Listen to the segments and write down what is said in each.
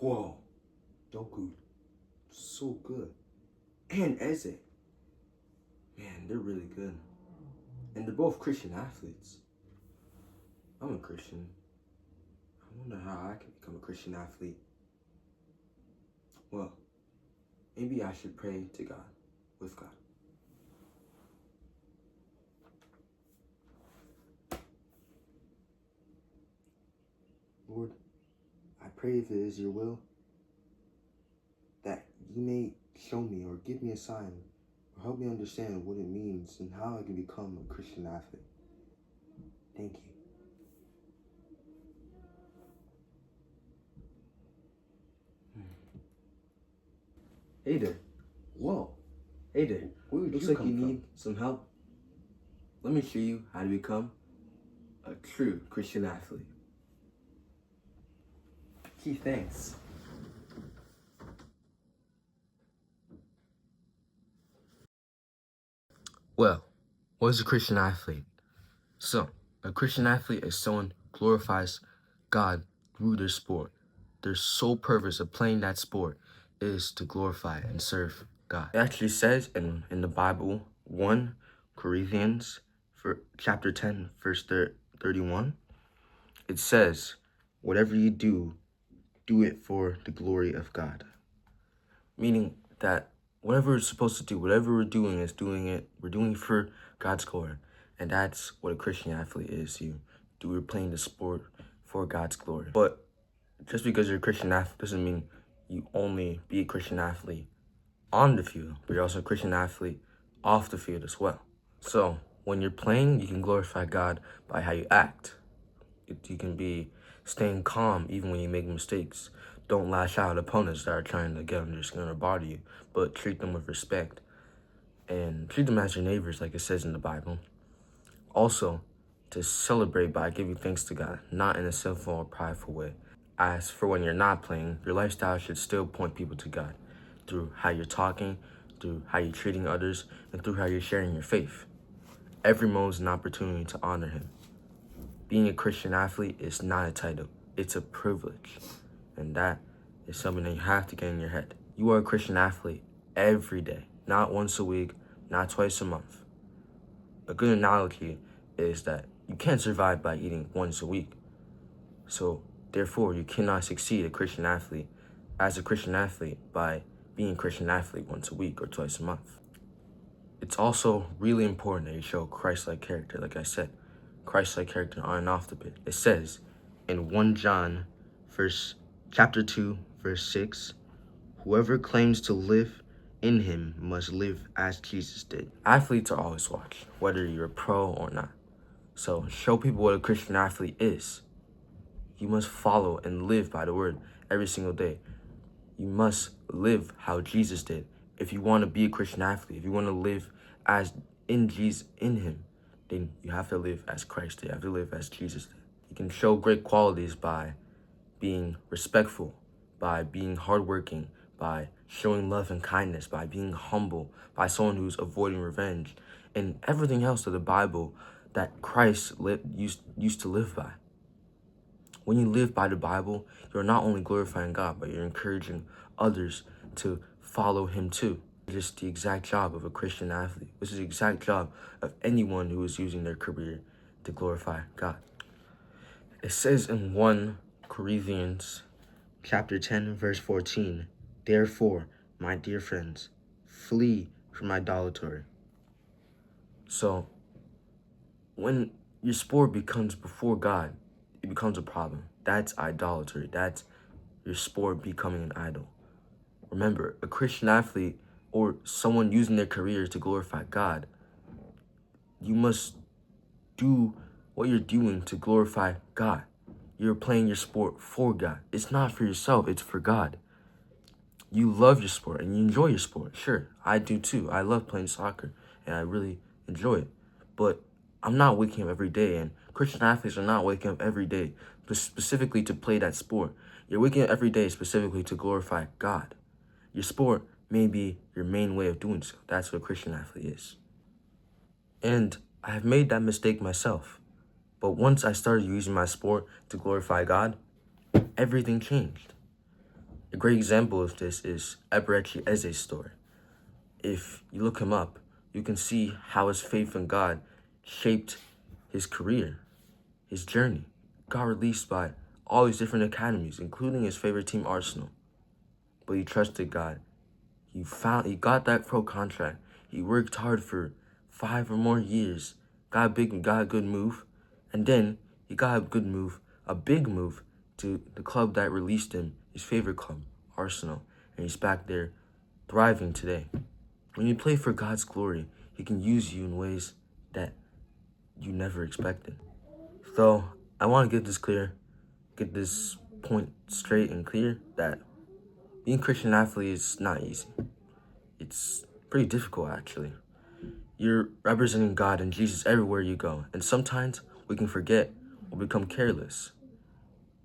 Whoa, Doku, so good. And Eze, man, they're really good. And they're both Christian athletes. I'm a Christian. I wonder how I can become a Christian athlete. Well, maybe I should pray to God, with God. Lord, I pray if it is your will, that you may show me or give me a sign or help me understand what it means and how I can become a Christian athlete. Thank you. Hey there. Whoa. Hey there. Looks like you need some help. Let me show you how to become a true Christian athlete. Gee, thanks. Well, what is a Christian athlete? So, a Christian athlete is someone who glorifies God through their sport. Their sole purpose of playing that sport is to glorify and serve God. It actually says in the Bible, 1 Corinthians chapter 10, verse 31, it says, whatever you do, do it for the glory of God. Meaning that whatever we're supposed to do, whatever we're doing we're doing it for God's glory. And that's what a Christian athlete is. You're playing the sport for God's glory. But just because you're a Christian athlete doesn't mean you only be a Christian athlete on the field, but you're also a Christian athlete off the field as well. So when you're playing, you can glorify God by how you act. You can be staying calm even when you make mistakes. Don't lash out at opponents that are trying to get under your skin or bother you, but treat them with respect and treat them as your neighbors like it says in the Bible. Also, to celebrate by giving thanks to God, not in a sinful or prideful way. As for when you're not playing, your lifestyle should still point people to God through how you're talking, through how you're treating others, and through how you're sharing your faith. Every moment is an opportunity to honor Him. Being a Christian athlete is not a title, it's a privilege. And that is something that you have to get in your head. You are a Christian athlete every day, not once a week, not twice a month. A good analogy is that you can't survive by eating once a week. So therefore, you cannot succeed as a Christian athlete by being a Christian athlete once a week or twice a month. It's also really important that you show Christ-like character, like I said. Christ-like character on and off the pitch. It says in 1 John chapter 2, verse 6, whoever claims to live in Him must live as Jesus did. Athletes are always watched, whether you're a pro or not. So show people what a Christian athlete is. You must follow and live by the word every single day. You must live how Jesus did. If you want to be a Christian athlete, if you want to live as in Him, then you have to live as Christ did. You have to live as Jesus did. You can show great qualities by being respectful, by being hardworking, by showing love and kindness, by being humble, by someone who's avoiding revenge, and everything else of the Bible that Christ used to live by. When you live by the Bible, you're not only glorifying God, but you're encouraging others to follow Him too. This is the exact job of a Christian athlete. This is the exact job of anyone who is using their career to glorify God. It says in 1 Corinthians chapter 10, verse 14, therefore, my dear friends, flee from idolatry. So, when your sport becomes before God, it becomes a problem. That's idolatry. That's your sport becoming an idol. Remember, a Christian athlete or someone using their career to glorify God, you must do what you're doing to glorify God. You're playing your sport for God. It's not for yourself, it's for God. You love your sport and you enjoy your sport. Sure, I do too. I love playing soccer and I really enjoy it. But I'm not waking up every day, and Christian athletes are not waking up every day specifically to play that sport. You're waking up every day specifically to glorify God. Your sport may be your main way of doing so. That's what a Christian athlete is. And I have made that mistake myself. But once I started using my sport to glorify God, everything changed. A great example of this is Ebere's story. If you look him up, you can see how his faith in God shaped his career, his journey. Got released by all these different academies, including his favorite team, Arsenal. But he trusted God. He got that pro contract. He worked hard for 5 or more years, got a good move, and then he got a big move to the club that released him, his favorite club, Arsenal, and he's back there thriving today. When you play for God's glory, he can use you in ways that you never expected. So I want to get this point straight and clear that being a Christian athlete is not easy. It's pretty difficult, actually. You're representing God and Jesus everywhere you go, and sometimes we can forget or become careless.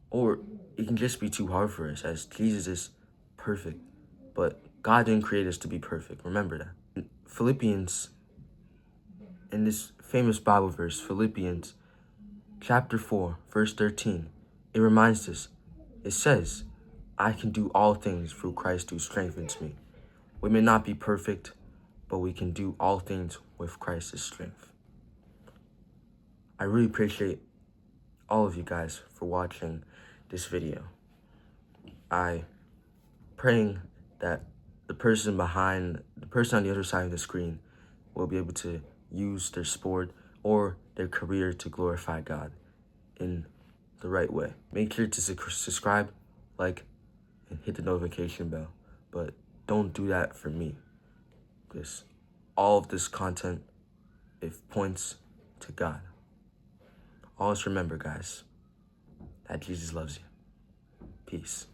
Or it can just be too hard for us, as Jesus is perfect. But God didn't create us to be perfect. Remember that. In Philippians, in this famous Bible verse, Philippians chapter 4, verse 13, it reminds us, it says, I can do all things through Christ who strengthens me. We may not be perfect, but we can do all things with Christ's strength. I really appreciate all of you guys for watching this video. I praying that the person on the other side of the screen will be able to use their sport or their career to glorify God in the right way. Make sure to subscribe, like, and hit the notification bell. But don't do that for me, because all of this content, it points to God. Always remember, guys, that Jesus loves you. Peace.